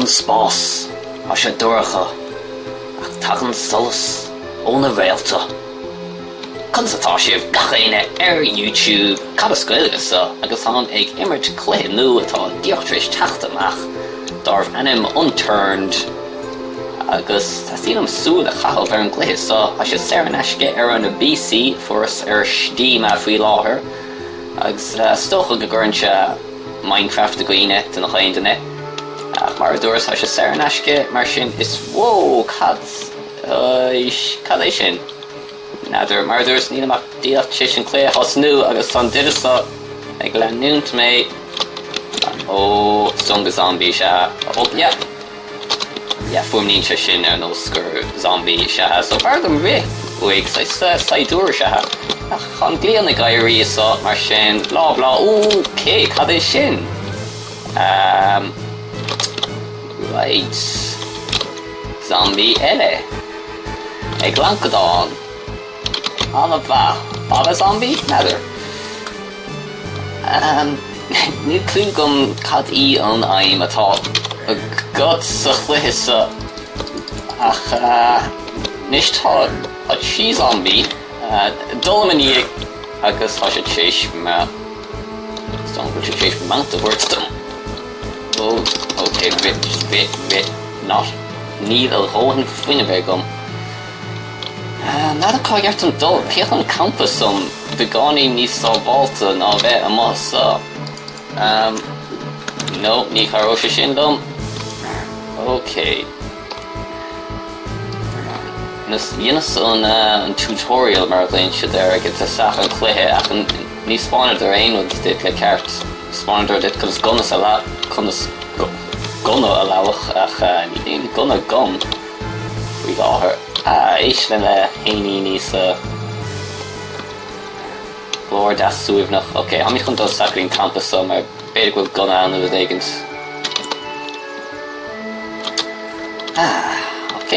spás a sé dúracha ach tagan solas óna réalta. Consatá sibh gachéine YouTube cabas Gaeilge agus an ag imirt cluiche nu atá díochtris teacht amach darf anim Unturned agus tasínam súla chahabh an cluiche a sé saor an aisce an BC furas stím a faoi láthair agus stocha go gcuireanse Minecraft a gooine den nach chaintene ach mar dúras a sé saor an aisce mar sin is cad é sin Nadidir mar dúras ní amach díreach sin cluiche os nu agus san dirasa ag le núnt mé sunga zombie se fuaimnín se sin ar nó scur zombie se so bardam ri uig saidúr se ach an glíon na gaiirí mar sin blá cad é sin right zombie eile ag lancadáin Anna Baba zombie? Nadidir. Nu clúgum cad í an aim atá a god sa chluiche ach nis tá a tí zombie dulmaní agus tá sé téis me stom go sé téis mount a wordstom. Okay, bit not níl a róhan fuinine gom. Nada cáigeart an dul peach an campus beáí níos sábháilta ná bheith amach no, ní charó sé sin dom. Okay. Dhéanas an tutorial mar léon si ar ag a saach an cluiche ach ní spáinear aonúd dit le ceart. Spáinear dit chus gunas guna a leabhach ach ní guna gum faoi láthair. Éis le haoine níos glór dasúibhnach. Ok, am chun dul sacrín campus mar beidir bhfuil guna anna bh éigent. Ok.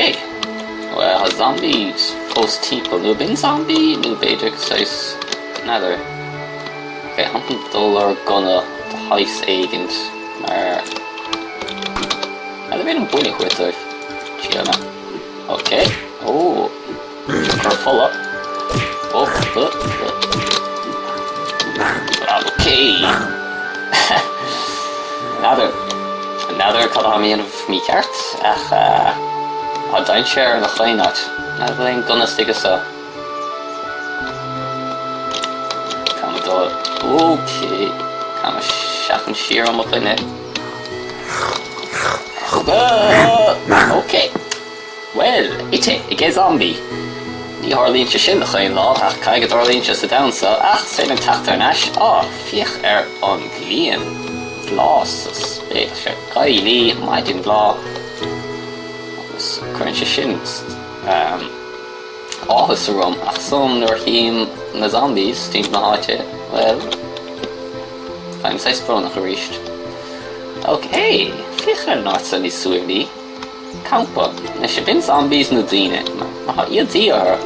Well, a zombie post-timppel. Nu bin zombie, nu beidir sais nadidir. Ok, am chun dul ar guna de hais éigent mar nadidir beidir an bhuinig chuirtar tíana. Ok. You're full up. Okay. Another column of me cart. I don't share the clay nut. Another thing gonna stick us up. Come do it. Okay. Come a shack and shear on my planet. Okay. Well, ige zombie. Ní hálíonn se sin na cainéal ach caigad orlíonn se sa damsa ach sé an teacht ar neis fíoch ar an glíon bhlás sa spéil se Gaeilge maidin bhlá agus chuireann se sin áthas a rum ach nuair chéim na zombies tí na háite well feim sais bronnach a ríist. Ok, fíoch ar náit san ní suimní Campa, na sé bin zombies na daoine má iadí ar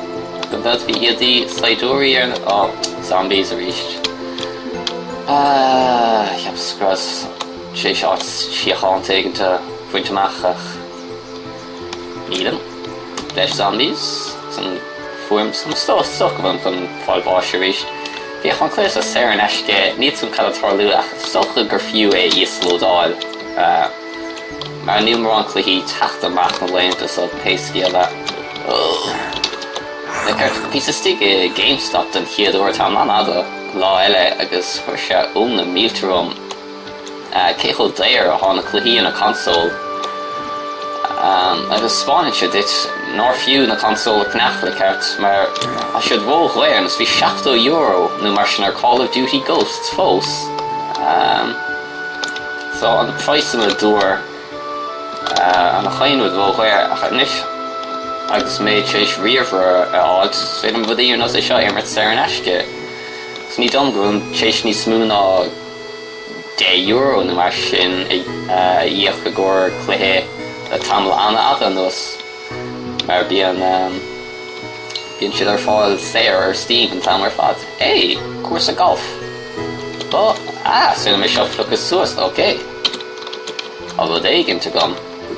go bhfuil bhí iadí slaidúirí ar zombies a ríist. Cheap scras sé seát siocháin éigeanta bhaintteach ach nílam leis zombies san fuaim san stoch bhain chun fáilbáis a ríist. Bhí an cluiche a saor an aisce níl san cadatarlú ach stocha gur fiú é íoslódáil. Maar nu maar aan cluichí teacht amach na leanta so péiscí le. Gur písastig GameStop den chiaadúir tá manada lá eile agus chuir se na míltarm cécho déir a tháina cluichí na console. Agus spáinne se dit nóir fiú na console cneach le ceart mar a siad bhóg léir agus bhí €7 nó mar sin ar Call of Duty Ghosts fós. So an the price na dúr an a chainúd bhóg léir a chanis agus méid séis riamhar áid féidir bhdaíon as é seo imirt saor an aisce. S ní dom goin séis ní smú ná €10 na mar sin íoch go ggur cluiche le tamla anna ada nos mar bíon siad ar fáil saor ar Steam an tam ar fad. Hey, cuasa golf. Suna mé seo fluchas suas, ok. A bhd éigeanta gom.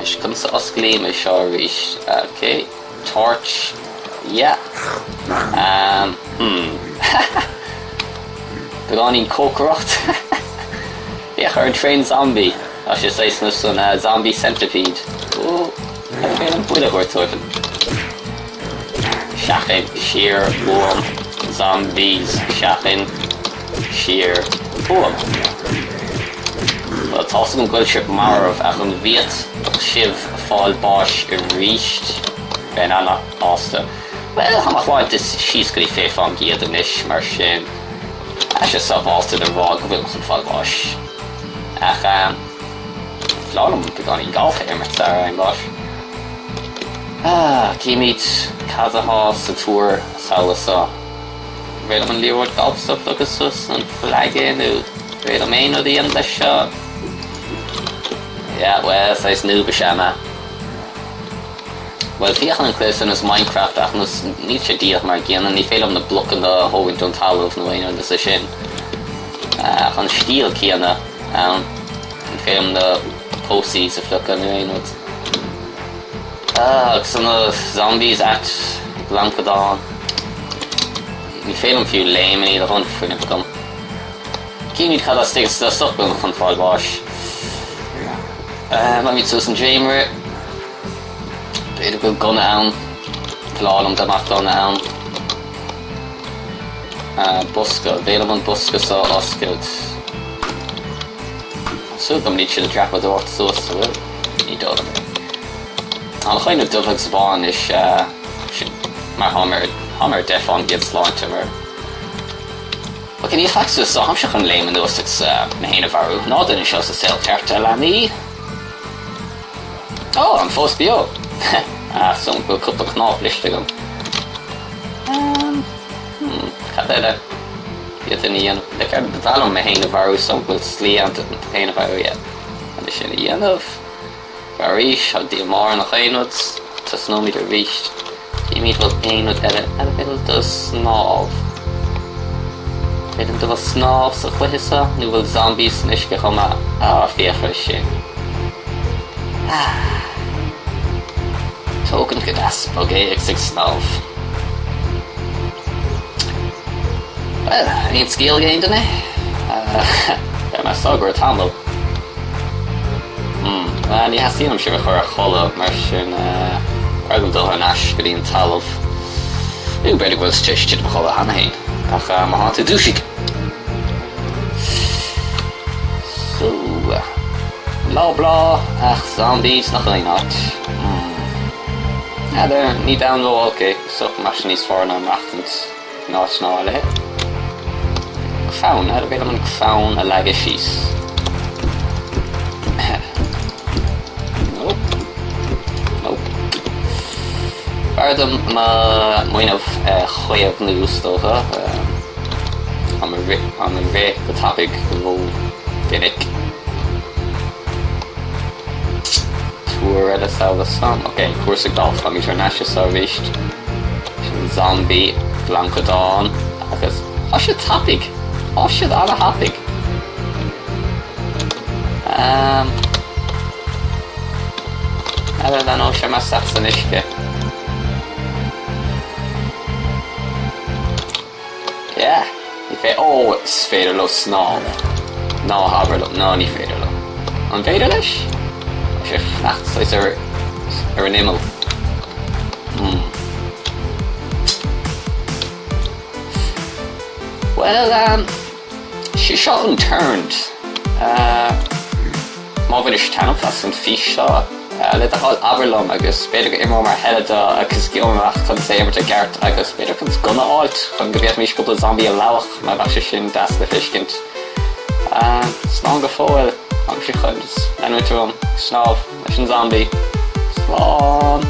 is chun sa osclaim is seo rís. Okay, torch, yeah. Begánín cócrocht. Yeah, ar an train zombie. As je say an zombie centipede. Oh, I'm feeling bhuioch or toifen. Shachin, sheer, boom, zombies, shachin, sheer, boom. Well, toss an Gaeilge marv ach an bhuíoch shiv fall bosh reached ben anna asta. Well, amach want this she's gonna fé fan giad an ish mar sin. As je sub asta the rog will fall bosh. Ach fhoghlaim begánín golf imirt saor an bosh. Imirt cadachá sa túr saolasa. Réad an liomhart golfsop agus sus an flagging nu. Réad am éon the an leis seo. Yeah, well, sais nu b'shama. Well, fiach an cluiche is Minecraft ach nus ní sé díreach mar gian an ní féile am na bloc an da hóin don talamh nó éon an sa sin. Ach an stíl cíanna an féile am na postí sa fluca nó éon wat. Agus an zombies at Blancadán. Ní féile am fiú leim an iad a hon fuin am gom. Cíimiid cad a stigs da stoppin chun fáil báis. Ma mit sus an Jamer. Beidir go gunna ann. Fhoghlaim amach gunna ann. Busca, féile an busca sa oscaid. Súgam ní siad a drapa dúirt sus sa bhfuil. Ní dólam. An chuin o dubhag Spáin is mar hamar defán giad sláinte mar. But can you fax this so I'm sure an leim an us it's na héana bharú. Ná duna seo sa saol teachta lení. Oh, an fós bio. So go cúpla knáf liste gom. Cad éile. Iad in íon. Le ceir bhealm na héana bharú so bhfuil slí an héana bharú iad. An is sin íanamh. Barís a dí mar nach éonad tá snóid a ríist. Imirt bhfuil éonad eile bhfuil do snáb. Bhfuil do bhfuil snáb sa chluiche nó bhfuil zombies san uisce chuma fíocha sin. Tógan go aspa Gaeilge sig snáb. Well, éon scéal géin duna. Mar sagur tamil. Ní hasíonam si chur a chola mar sin agam dul an as go dtíon talamh. Ú beidir bhfuil stiiste do chola hana hain ach má háta dúisiigh. So, blá ach zombies nach éonát. There, ní down low, okay, so mar sin níos fearr ná machtant náit ná le. Cfán, beidir an cfán a leige síos. Bardam ma moinamh chuamh nús dócha am a ré go tapig go duinic. Túr eile saola sam. Ok, cuasa golf am ítar neise sa bhíist. Sin zombie Blancadán agus siad tapig. Siad ala hapig. Eile den ó sé mar sach san uisce. Yeah, ní fé is féidir le snáb. Ná habar le, ná ní féidir le. An féidir leis? Sé flecht sais ar an imil. Well, she seo Unturned. Má bhfuil is tanfas an fís seo. Le a háil aberlum agus beidir go imar mar heile agus gioach chun sé imirt a gceart agus beidir chun gunna áilt chun go bhéad mís cúpla zombie a leabhach mar bheith sin deas le fiscint. Slán go fóil am si chun enúirtúm snáb leis an zombie. Slán!